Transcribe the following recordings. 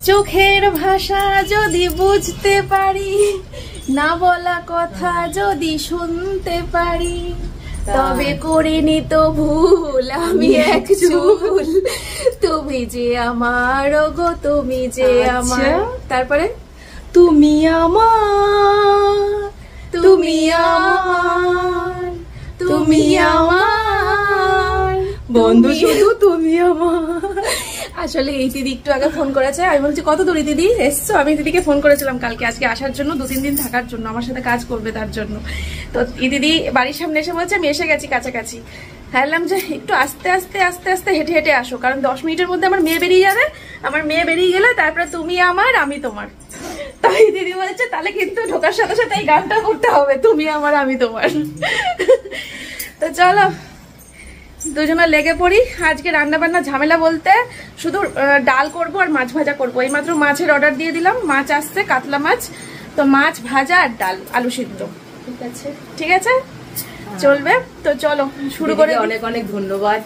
চোখের ভাষা যদি বুঝতে পারি, না বলা কথা যদি শুনতে পারি, তবে করিনি তো ভুল আমি এক চুল। তুমি যে আমার গো, তুমি যে আমার। তারপরে তুমি আমার, তুমি আমার, তুমি আমার বন্ধু, শুধু তুমি আমার। আসলে এই দিদি একটু আগে ফোন করেছে, আমি বলছি কত দূর দিদি এসছো? আমি দিদিকে ফোন করেছিলাম কালকে আজকে আসার জন্য, 2-3 দিন থাকার জন্য, আমার সাথে কাজ করবে তার জন্য। তো এই দিদি বাড়ির সামনে এসে বলছে আমি এসে গেছি কাছাকাছি। ভাবলাম যে একটু আস্তে আস্তে আস্তে আস্তে হেঁটে হেঁটে আসো, কারণ 10 মিনিটের মধ্যে আমার মেয়ে বেরিয়ে যাবে। আমার মেয়ে বেরিয়ে গেলে তারপরে তুমি আমার আমি তোমার। তাই দিদি বলছে তাহলে কিন্তু ঢোকার সাথে সাথে এই গানটা করতে হবে, তুমি আমার আমি তোমার। তো চলো দুজনে লেগে পড়ি। আজকে রান্না বান্না ঝামেলা বলতে শুধু ডাল করব আর মাছ ভাজা করব। এইমাত্র মাছের অর্ডার দিয়ে দিলাম, মাছ আসছে, কাতলা মাছ। তো মাছ ভাজা আর ডাল, আলু সিদ্ধ। ঠিক আছে, ঠিক আছে, চলবে। তো চলো শুরু করে। অনেক অনেক ধন্যবাদ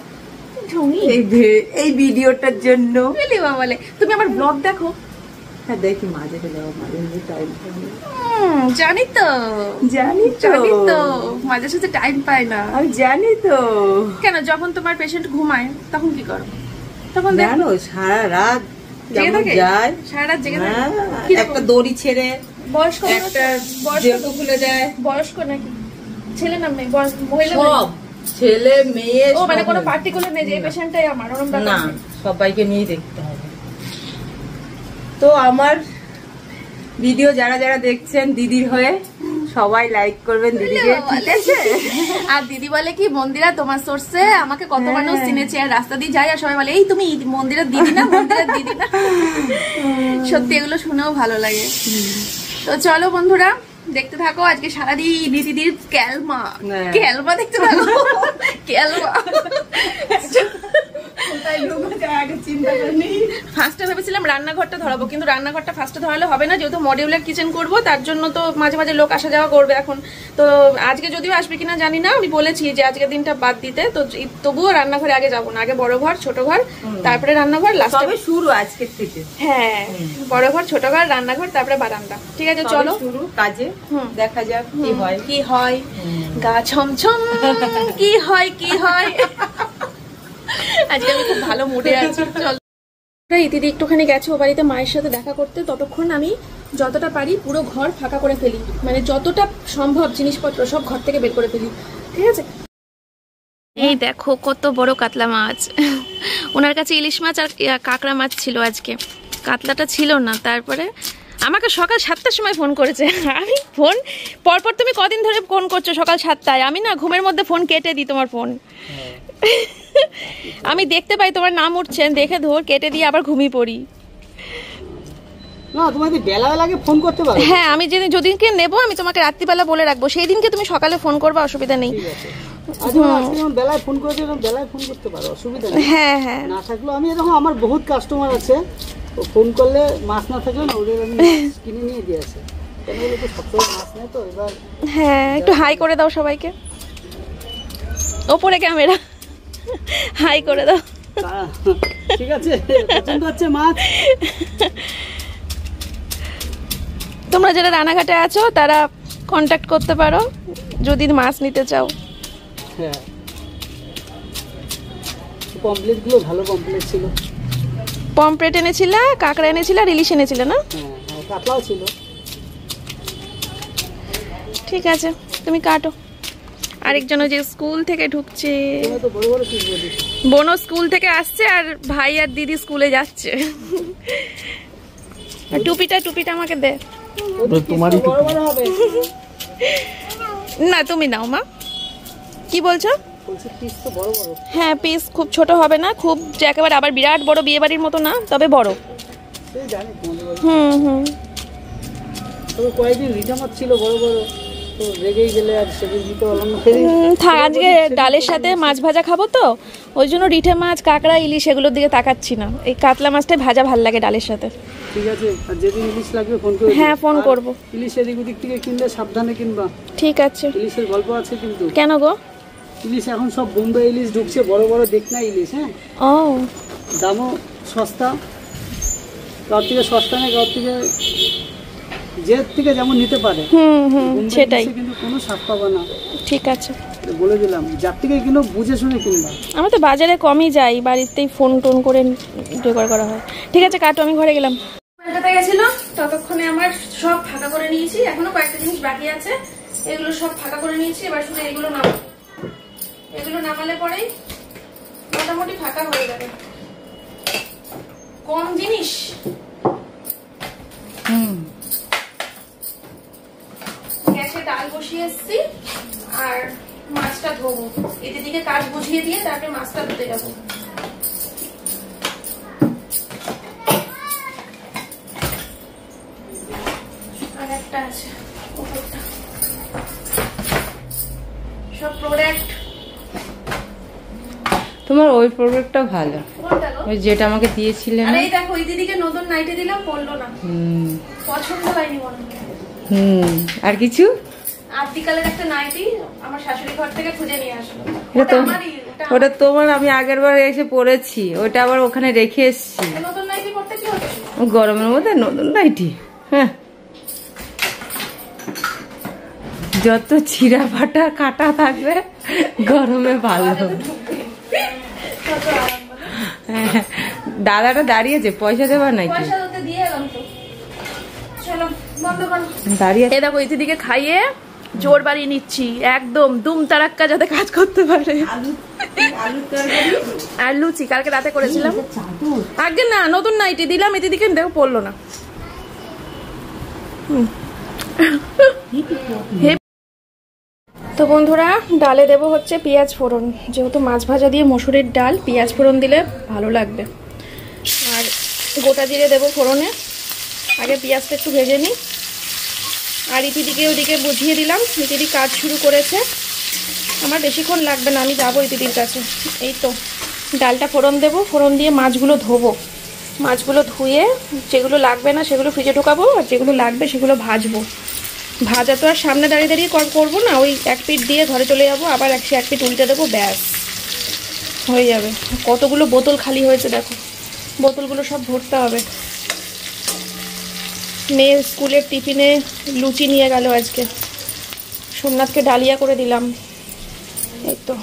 এই ভিডিওটার জন্য। বলে তুমি আমার ব্লগ দেখো? হ্যাঁ দেখি, মাঝে টাইম জানি তো, জানি তো মাঝে সাথে টাইম পাই না, আমি জানি তো। কেন যখন তোমার পেশেন্ট ঘুমায় তখন কি করো? তখন জানো সারা রাত যায়, সারা রাত জেগে থাকে। একটা দড়ি ছেড়ে বয়স্ক, একটা বয়স্ক খুলে যায়। বয়স্ক নাকি ছেলে না মেয়ে? মহিলা, সব ছেলে মেয়ে। ও মানে কোনো পার্টিকুলার নেই যে এই পেশেন্টটাই আমার, ওরকম না, সবাইকে নিয়ে দেখতে হবে। তো আমার ভিডিও যারা যারা দেখছেন দিদির হয়ে সবাই লাইক করবেন দিদিকে, ঠিক আছে? আর দিদি বলে কি, মন্দিরা তোমার সোর্সে আমাকে কত মানুষ চিনেছে, আর রাস্তা দিয়ে যায় আর সবাই বলে এই তুমি মন্দিরের দিদি না, মন্দিরের দিদি না। সত্যি এগুলো শুনেও ভালো লাগে। তো চলো বন্ধুরা দেখতে থাকো। আজকে সারাদিন দিদির ক্যালমা ক্যালমা দেখতে থাকো। ক্যালমা ফার্স্টে ভেবেছিলাম রান্নাঘরটা ধরাবো, কিন্তু রান্নাঘরটা ফার্স্টে ধরালে হবে না, যেহেতু মডিউলার কিচেন করব, তার জন্য তো মাঝে মাঝে লোক আসা যাওয়া করবে এখন। তো আজকে যদিও আসবে কিনা জানি না, আমি বলেছি যে আজকের দিনটা বাদ দিতে। তো তবুও রান্নাঘরে আগে যাবো না, আগে বড় ঘর ছোট ঘর তারপরে রান্নাঘর, লাস্টে শুরু আজকের থেকে। হ্যাঁ, বড় ঘর ছোট ঘর রান্নাঘর তারপরে বারান্দা। ঠিক আছে চলো শুরু কাজে, দেখা যাক কি হয় কি হয়। গা ছমছম কি হয় কি হয়। আজকে আমি খুব ভালো মুডে আছি। চলো দিদি একটুখানি গেছে ও বাড়িতে মায়ের সাথে দেখা করতে, ততক্ষণ আমি যতটা পারি পুরো ঘর ফাঁকা করে ফেলি, মানে যতটা সম্ভব জিনিসপত্র সব ঘর থেকে বের করে ফেলি। ঠিক আছে, এই দেখো কত বড় কাতলা মাছ। ওনার কাছে ইলিশ মাছ আর কাঁকড়া মাছ ছিল, আজকে কাতলাটা ছিল না। তারপরে আমাকে সকাল 7টার সময় ফোন করেছে। আমি ফোন পরপর, তুমি কদিন ধরে ফোন করছো সকাল 7টায়? আমি না ঘুমের মধ্যে ফোন কেটে দিই তোমার ফোন। আমি দেখতে পাই তোমার নাম উঠছে, দেখে ধর কেটে দিয়ে আবার ঘুমিয়ে পড়ি। না তোমাকে বেলাবেলাকে ফোন করতে পারো। হ্যাঁ, আমি যেদিনকে নেবো আমি তোমাকে রাত্রিবেলা বলে রাখবো, সেই দিনকে তুমি সকালে ফোন করবে, অসুবিধা নেই। বেলায় ফোন করে বেলায় ফোন করতে পারো, অসুবিধা নেই। হ্যাঁ হ্যাঁ, না থাকলেও আমি এরকম, আমার বহুত কাস্টমার আছে, ফোন করলে মাছ না থাকলে না ওদের আমি কিনে নিয়ে দিয়ে আসি। কেন বলে তো সবসময় মাছ নেই তো এবার। হ্যাঁ, একটু হাই করে দাও সবাইকে, ওপরে ক্যামেরা হাই করে দাও। ঠিক আছে, পছন্দ হচ্ছে মাছ। তোমরা যারা রানাঘাটে আছো তারা কন্ট্যাক্ট করতে পারো যদি মাছ নিতে চাও। হ্যাঁ, পমপ্লেট গুলো ভালো পমপ্লেট ছিল। পমপ্লেট এনেছিলা, কাঁকড়া এনেছিলা, আর ইলিশ এনেছিলে না? হ্যাঁ, কাতলাও ছিল। ঠিক আছে, তুমি কাটো। আরেকজন যে স্কুল থেকে ঢুকছে, বোনও স্কুল থেকে আসছে, আর ভাই আর দিদি স্কুলে যাচ্ছে। টুপিটা আমাকে দে। না তুমি নাও মা। কি বলছো? হ্যাঁ, পিস খুব ছোট হবে না, খুব একেবারে আবার বিরাট বড় বিয়ে বাড়ির মতো না, তবে বড়। হুম, কয়েকদিন রিটা মাছ ছিল বড় বড়, তো রেগেই গেলে আর সেদিন দিতে পারলাম না। থাক, আজকে ডালের সাথে মাছ ভাজা খাবো তো, ওই জন্য রিঠে মাছ, কাঁকড়া, ইলিশ এগুলোর দিকে তাকাচ্ছি না। এই কাতলা মাছটাই ভাজা ভাল লাগে ডালের সাথে। ঠিক আছে, আর যেদিন ইলিশ লাগবে ফোন করে। হ্যাঁ, ফোন করবো। ইলিশ এদিক ওদিক থেকে কিনলে সাবধানে কিনবা। ঠিক আছে। ইলিশের গল্প আছে কিন্তু। কেন গো? ইলিশ এখন সব বোম্বে ইলিশ ঢুকছে, বড় বড় দেখনা ইলিশ। হ্যাঁ, ও দামও সস্তা। কারোর থেকে সস্তা নেই, কারোর থেকে যে থেকে যেমন নিতে পারে সেটাই, কিন্তু কোনো স্বাদ পাবা না। ঠিক আছে বলে দিলাম, যার থেকে কিনো বুঝে শুনে কিনবা। আমি তো বাজারে কমই যাই, বাড়িতেই ফোন টোন করে জোগাড় করা হয়। ঠিক আছে কাটো, আমি ঘরে গেলাম। কলকাতা গেছিল, ততক্ষণে আমার সব ফাঁকা করে নিয়েছি, এখনো কয়েকটা জিনিস বাকি আছে, এগুলো সব ফাঁকা করে নিয়েছি। এবার শুধু এগুলো নামাবো, এগুলো নামালে পরেই মোটামুটি ফাঁকা হয়ে যাবে। কম জিনিস, গ্যাসে ডাল বসিয়ে এসছি আর মাছটা ধোবো। এদিকে কাজ বুঝিয়ে দিয়ে তারপরে মাছটা ধুতে যাবো। আর একটা আছে উপরটা, সব প্রোডাক্ট। তোমার ওই প্রোডাক্টটা ভালো, কোনটা গো? ওই যেটা আমাকে দিয়েছিলে আর না। এই দেখো, ওই দিদিকে নতুন নাইটি দিলাম, পরলো না, পছন্দ হয়নি মনে হয়। আর কিছু আর্টিকালের একটা নাইটি আমার শাশুড়ি ঘর থেকে খুঁজে নিয়ে আসলো। ওটা তোমার, আমি আগের বার এসে পরেছি, ওটা আবার ওখানে রেখে এসছি। নতুন নাইটি পরতে কি হচ্ছে? গরমের মধ্যে নতুন নাইটি, হ্যাঁ, যত ছিঁড়া ফাটা কাটা থাকবে গরমে ভালো। দাদাটা দাঁড়িয়েছে, পয়সা দেবার নাকি? দাঁড়িয়ে দেখো দিদিকে খাইয়ে জোর বাড়িয়ে নিচ্ছি, একদম দুম তারাক্কা যাতে কাজ করতে পারে। আর লুচি কালকে রাতে করেছিলাম। আগে না, নতুন নাইটি দিলাম এই দিদিকে, দেখো পড়লো না। তো বন্ধুরা, ডালে দেব হচ্ছে পেঁয়াজ ফোড়ন, যেহেতু মাছ ভাজা দিয়ে মসুরের ডাল, পেঁয়াজ ফোড়ন দিলে ভালো লাগবে। আর গোটা জিরে দেবো ফোড়নে, আগে পেঁয়াজটা একটু ভেজে নিই। আর ইতিদিকে ওদিকে বুঝিয়ে দিলাম, ইতিদি কাজ শুরু করেছে, আমার বেশিক্ষণ লাগবে না, আমি যাবো ইতিদির কাছে। এই তো ডালটা ফোড়ন দেবো, ফোড়ন দিয়ে মাছগুলো ধোবো, মাছগুলো ধুয়ে যেগুলো লাগবে না সেগুলো ফ্রিজে ঢোকাবো, আর যেগুলো লাগবে সেগুলো ভাজবো। ভাজা তো আর সামনে দাঁড়িয়ে দাঁড়িয়ে করবো না, ওই এক পিঠ দিয়ে ঘরে চলে যাবো, আবার এক পিঠ উল্টে দেবো, ব্যাস হয়ে যাবে। কতগুলো বোতল খালি হয়েছে দেখো, বোতলগুলো সব ভরতে হবে। মেয়ে স্কুলের টিফিনে লুচি নিয়ে গেল আজকে, সোমনাথকে ডালিয়া করে দিলাম। এই তো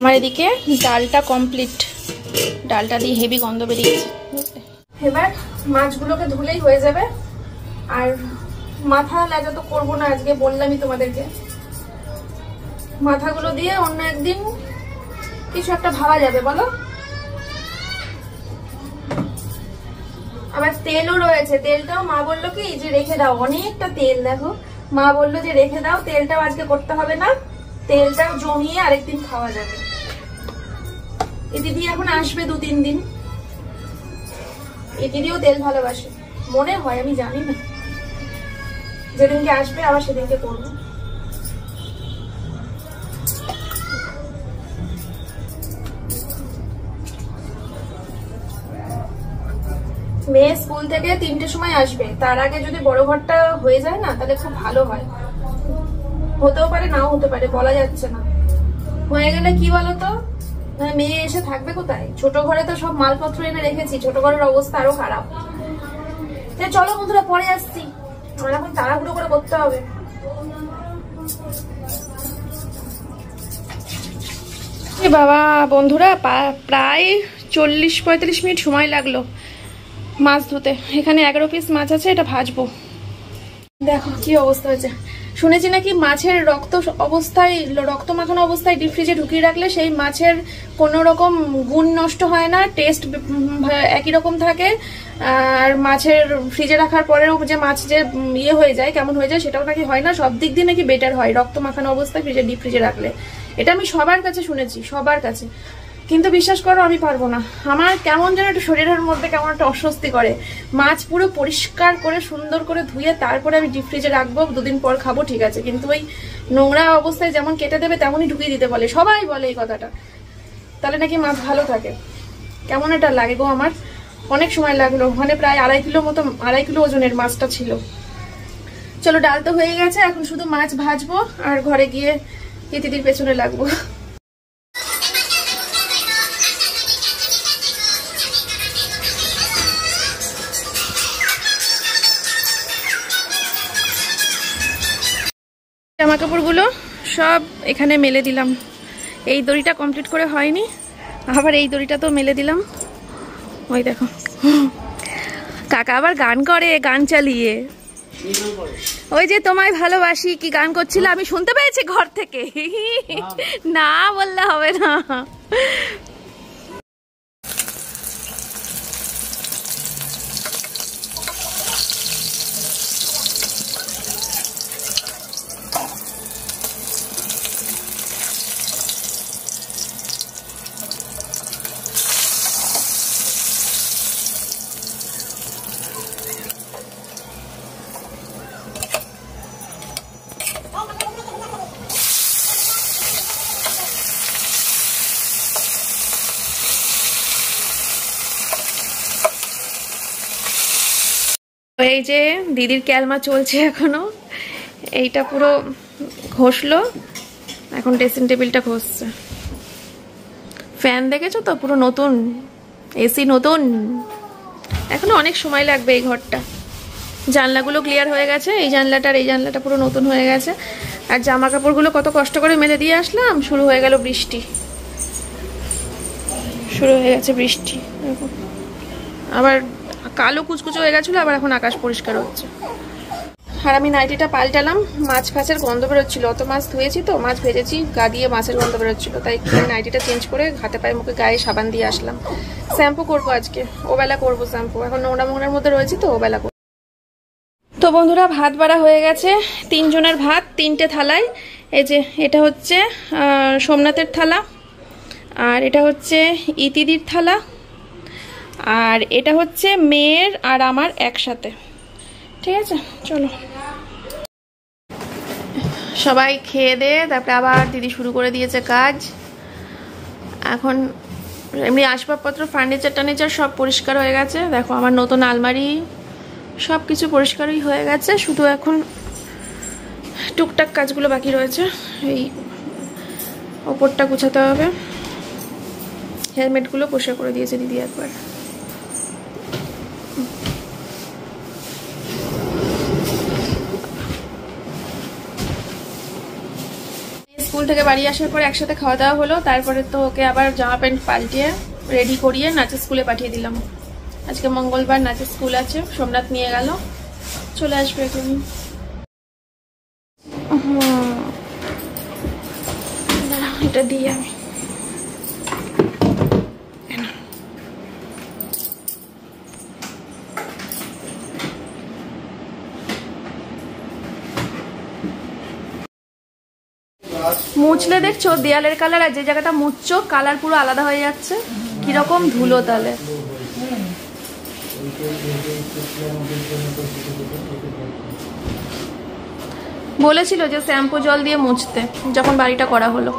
আমার এদিকে ডালটা কমপ্লিট, ডালটা দিয়ে হেভি গন্ধ বেরিয়েছে। এবার মাছগুলোকে ধুলেই হয়ে যাবে। আর মাথা লেজা তো করবো না আজকে, বললামই তোমাদেরকে। মাথাগুলো দিয়ে অন্য একদিন কিছু একটা ভাবা যাবে, বলো। আবার তেলও রয়েছে, তেলটাও মা বললো কি যে রেখে দাও, অনেকটা তেল দেখো, মা বললো যে রেখে দাও, তেলটাও আজকে করতে হবে না, তেলটাও জমিয়ে আরেকদিন খাওয়া যাবে। এ দিদি এখন আসবে 2-3 দিন, এ দিদিও তেল ভালোবাসে মনে হয়, আমি জানি না, যেদিনকে আসবে আবার সেদিনকে করবো। মেয়ে স্কুল থেকে 3টের সময় আসবে, তার আগে যদি বড় ঘরটা হয়ে যায় না তাহলে খুব ভালো হয়। হতেও পারে নাও হতে পারে, বলা যাচ্ছে না। হয়ে গেলে কি বলতো, মেয়ে এসে থাকবে কোথায়? ছোট ঘরে তো সব মালপত্র এনে রেখেছি, ছোট ঘরের অবস্থা আরো খারাপ। চলো বন্ধুরা, পরে আসছি, আমার এখন তাড়াহুড়ো করে করতে হবে। বাবা বন্ধুরা, প্রায় 40-45 মিনিট সময় লাগলো মাছ ধুতে। এখানে 11 পিস মাছ আছে, এটা ভাজবো। দেখো কি অবস্থা হয়েছে। শুনেছি নাকি মাছের রক্ত মাখানো অবস্থায় ডিপ ফ্রিজে ঢুকিয়ে রাখলে সেই মাছের কোনো রকম গুণ নষ্ট হয় না, টেস্ট একই রকম থাকে। আর মাছের ফ্রিজে রাখার পরেও যে মাছ যে ইয়ে হয়ে যায়, কেমন হয়ে যায়, সেটাও নাকি হয় না। সব দিক দিয়ে নাকি বেটার হয় রক্ত মাখানো অবস্থায় ডিপ ফ্রিজে রাখলে। এটা আমি সবার কাছে শুনেছি, সবার কাছে। কিন্তু বিশ্বাস করো আমি পারবো না, আমার কেমন যেন একটু শরীরের মধ্যে কেমন একটা অস্বস্তি করে। মাছ পুরো পরিষ্কার করে সুন্দর করে ধুয়ে তারপরে আমি ডিপ ফ্রিজে রাখবো, 2 দিন পর খাবো, ঠিক আছে। কিন্তু ওই নোংরা অবস্থায় যেমন কেটে দেবে তেমনই ঢুকিয়ে দিতে বলে, সবাই বলে এই কথাটা, তাহলে নাকি মাছ ভালো থাকে। কেমন এটা লাগে গো আমার, অনেক সময় লাগলো। ওখানে প্রায় 2.5 কিলো ওজনের মাছটা ছিল। চলো, ডাল তো হয়ে গেছে, এখন শুধু মাছ ভাজবো আর ঘরে গিয়ে ইতিদির পেছনে লাগবো। জামা কাপড়গুলো সব এখানে মেলে দিলাম। এই দড়িটা কমপ্লিট করে হয়নি, আবার এই দড়িটা তো মেলে দিলাম। ওই দেখো কাকা আবার গান করে, গান চালিয়ে। ওই যে তোমায় ভালোবাসি কি গান করছিল, আমি শুনতে পেয়েছি ঘর থেকে। না বললে হবে না। এই যে দিদির ক্যালমা চলছে এখনো, এইটা পুরো ঘষলো, এখন ড্রেসিং টেবিলটা ঘষছে। ফ্যান দেখেছো তো, পুরো নতুন, এসি নতুন। এখনো অনেক সময় লাগবে এই ঘরটা। জানলাগুলো ক্লিয়ার হয়ে গেছে, এই জানলাটা আর এই জানলাটা পুরো নতুন হয়ে গেছে। আর জামা কাপড়গুলো কত কষ্ট করে মেলে দিয়ে আসলাম, শুরু হয়ে গেল বৃষ্টি, শুরু হয়ে গেছে বৃষ্টি। আবার কালো কুচকুচো হয়ে গেছিলো, আবার এখন আকাশ পরিষ্কার হচ্ছে। আর আমি নাইটিটা পাল্টালাম, মাছ ফাঁসের গন্ধ বেরোচ্ছিল, অত মাছ ধুয়েছি তো, মাছ ভেজেছি, গা দিয়ে মাছের গন্ধ বেরোচ্ছিল, তাই নাইটিটা চেঞ্জ করে হাতে পায়ে মুখে গায়ে সাবান দিয়ে আসলাম। শ্যাম্পু করবো আজকে, ওবেলা করবো শ্যাম্পু, এখন নোংরা মোংরার মধ্যে রয়েছি তো, ওবেলা করবো। তো বন্ধুরা, ভাত বাড়া হয়ে গেছে, 3 জনের ভাত 3টে থালায়। এই যে এটা হচ্ছে সোমনাথের থালা, আর এটা হচ্ছে ইতিদির থালা, আর এটা হচ্ছে মেয়ের আর আমার একসাথে। ঠিক আছে, চলো সবাই খেয়ে দে, তারপরে আবার দিদি শুরু করে দিয়েছে কাজ। এখন এমনি আসবাবপত্র, ফার্নিচার টার্নিচার সব পরিষ্কার হয়ে গেছে। দেখো আমার নতুন আলমারি, সব কিছু পরিষ্কারই হয়ে গেছে, শুধু এখন টুকটাক কাজগুলো বাকি রয়েছে। এই ওপরটা গুছাতে হবে, হেলমেটগুলো পরিষ্কার করে দিয়েছে দিদি একবার। স্কুল থেকে বাড়ি আসার পর একসাথে খাওয়া দাওয়া হলো, তারপরে তো ওকে আবার জামা প্যান্ট পাল্টিয়ে রেডি করিয়ে নাচের স্কুলে পাঠিয়ে দিলাম। আজকে মঙ্গলবার, নাচের স্কুল আছে, সোমনাথ নিয়ে গেল, চলে আসবে এখন। এটা দিয়ে আমি মুছলে দেখছো দেয়ালের কালার আর যে জায়গাটা মুছছো কালার পুরো আলাদা হয়ে যাচ্ছে, কিরকম ধুলো। তাহলে বলেছিল যে শ্যাম্পু জল দিয়ে মুছতে, যখন বাড়িটা করা হলো।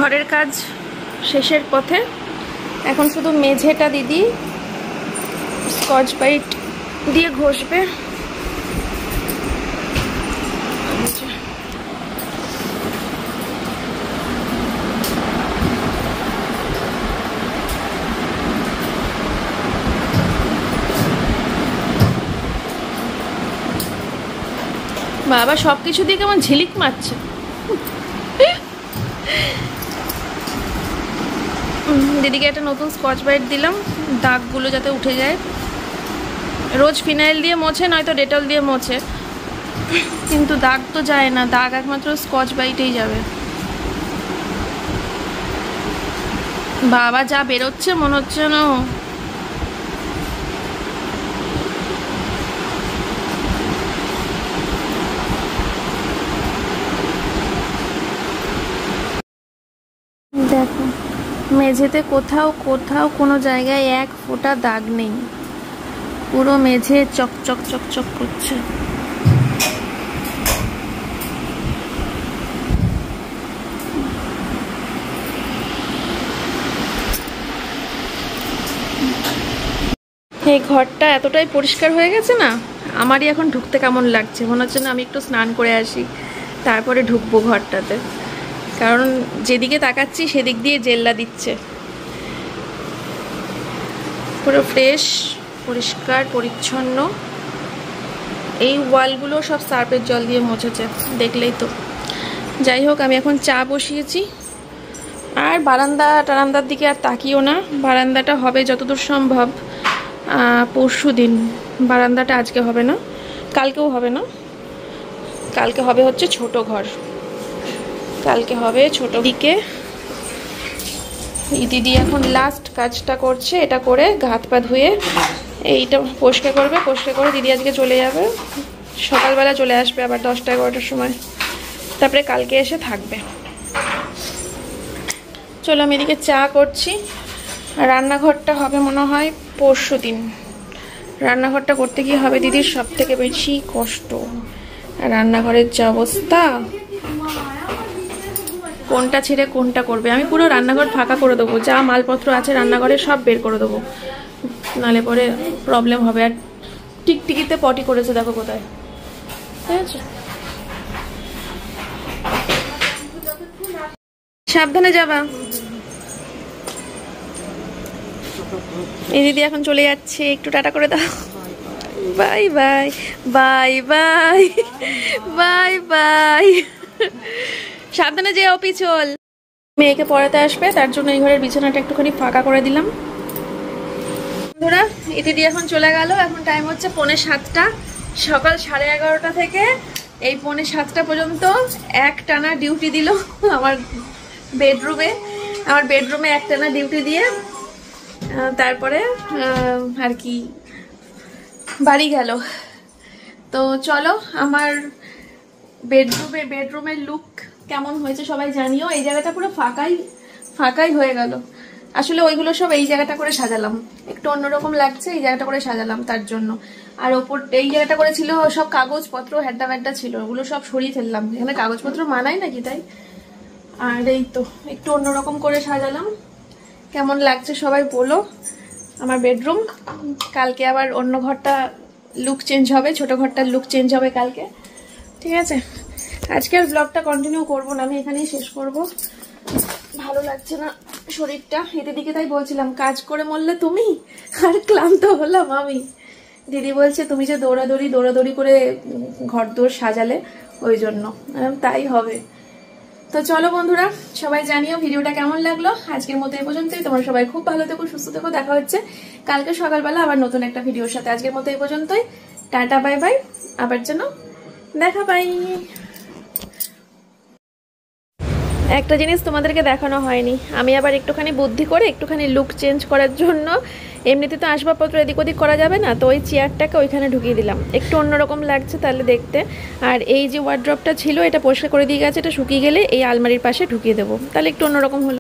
ঘরের কাজ শেষের পথে, এখন শুধু মেঝেটা দিদি স্কচ ব্রাইট দিয়ে ঘষবে। বাবা সবকিছু দিয়ে কেমন ঝিলিক মারছে। দিদিকে একটা নতুন স্কচ ব্রাইট দিলাম, দাগগুলো যাতে উঠে যায়। রোজ ফিনাইল দিয়ে মোছে, নয়তো ডেটল দিয়ে মোছে, কিন্তু দাগ তো যায় না, দাগ একমাত্র স্কচ ব্রাইটেই যাবে। বাবা যা বেরোচ্ছে মনে হচ্ছে না। দেখো মেঝেতে কোথাও কোথাও কোনো জায়গায় এক ফোঁটা দাগ নেই, পুরো মেঝে চকচক চকচক করছে। এই ঘরটা এতটাই পরিষ্কার হয়ে গেছে না, আমারই এখন ঢুকতে কেমন লাগছে, মনে হচ্ছে না আমি একটু স্নান করে আসি তারপরে ঢুকবো ঘরটাতে, কারণ যেদিকে তাকাচ্ছি সেদিক দিয়ে জেল্লা দিচ্ছে। পুরো ফ্রেশ, পরিষ্কার পরিচ্ছন্ন। এই ওয়ালগুলো সব সার্ফের জল দিয়ে মুছেছে, দেখলেই তো। যাই হোক, আমি এখন চা বসিয়েছি, আর টারান্দার দিকে আর তাকিও না। বারান্দাটা হবে যতদূর সম্ভব পরশু দিন। বারান্দাটা আজকে হবে না, কালকেও হবে না। কালকে হবে হচ্ছে ছোট ঘর, কালকে হবে ছোট দিকে। দিদি এখন লাস্ট কাজটা করছে, এটা করে হাত পা ধুয়ে এইটা পরিষ্কার করবে। পরিষ্কার করে দিদি আজকে চলে যাবে, সকালবেলা চলে আসবে আবার 10টা-11টার সময়, তারপরে কালকে এসে থাকবে। চলো আমি এদিকে চা করছি। রান্নাঘরটা হবে মনে হয় পরশু দিন। রান্নাঘরটা করতে গিয়ে হবে দিদির সব থেকে বেশি কষ্ট। রান্নাঘরের যে অবস্থা, কোনটা ছেড়ে কোনটা করবে। আমি পুরো রান্নাঘর ফাঁকা করে দেবো, যা মালপত্র আছে রান্নাঘরে সব বের করে দেবো, নালে পরে প্রবলেম হবে। আর টিকটিকিতে পটি করেছে, দেখো কোথায়, ঠিক আছে? সাবধানে যাবা। এই দিদি এখন চলে যাচ্ছে, একটু টাটা করে দাও। Bye bye bye bye bye bye. সাবধানে যেও, পিছল। মেয়েকে পড়াতে আসবে, তার জন্য এই ঘরের বিছানাটা একটুখানি ফাঁকা করে দিলাম। বন্ধুরা, এই দিদি এখন চলে গেল। এখন টাইম হচ্ছে 6:45। সকাল 11:30 থেকে এই 6:45 পর্যন্ত একটানা ডিউটি দিল আমার বেডরুমে একটানা ডিউটি দিয়ে তারপরে আর কি বাড়ি গেল। তো চলো, আমার বেডরুমের লুক কেমন হয়েছে সবাই জানিও। এই জায়গাটা পুরো ফাঁকাই হয়ে গেল। আসলে ওইগুলো সব এই জায়গাটা করে সাজালাম, একটু অন্যরকম লাগছে, এই জায়গাটা করে সাজালাম তার জন্য। আর ওপর এই জায়গাটা করে ছিল সব কাগজপত্র হ্যাড্ডা ব্যাড্ডা ছিল, ওগুলো সব সরিয়ে ফেললাম। এখানে কাগজপত্র মানায় নাকি তাই। আর এই তো একটু অন্যরকম করে সাজালাম। কেমন লাগছে সবাই বলো আমার বেডরুম। কালকে আবার অন্য ঘরটা লুক চেঞ্জ হবে, ছোট ঘরটার লুক চেঞ্জ হবে কালকে, ঠিক আছে? আজকের ব্লগটা কন্টিনিউ করবো না, আমি এখানেই শেষ করব। ভালো লাগছে না শরীরটা, এদের দিকে তাই বলছিলাম, কাজ করে মরলে তুমি আর ক্লান্ত হলাম আমি। দিদি বলছে তুমি যে দৌড়াদৌড়ি করে ঘর দোর সাজালে, ওই জন্য তাই হবে। তো চলো বন্ধুরা, সবাই জানিও ভিডিওটা কেমন লাগলো। আজকের মতো এই পর্যন্তই। তোমরা সবাই খুব ভালো থেকো, সুস্থ থেকো। দেখা হচ্ছে কালকে সকালবেলা আবার নতুন একটা ভিডিওর সাথে। আজকের মতো এই পর্যন্তই, টাটা বাই বাই, আবার যেন দেখা পাই। একটা জিনিস তোমাদেরকে দেখানো হয়নি, আমি আবার একটুখানি বুদ্ধি করে একটুখানি লুক চেঞ্জ করার জন্য, এমনিতে তো আসবাবপত্র এদিক ওদিক করা যাবে না, তো ওই চেয়ারটাকে ওইখানে ঢুকিয়ে দিলাম, একটু অন্যরকম লাগছে তাহলে দেখতে। আর এই যে ওয়ার্ড্রপটা ছিল, এটা পরিষ্কার করে দিয়ে গেছে, এটা শুকিয়ে গেলে এই আলমারির পাশে ঢুকিয়ে দেবো, তাহলে একটু অন্যরকম হলো।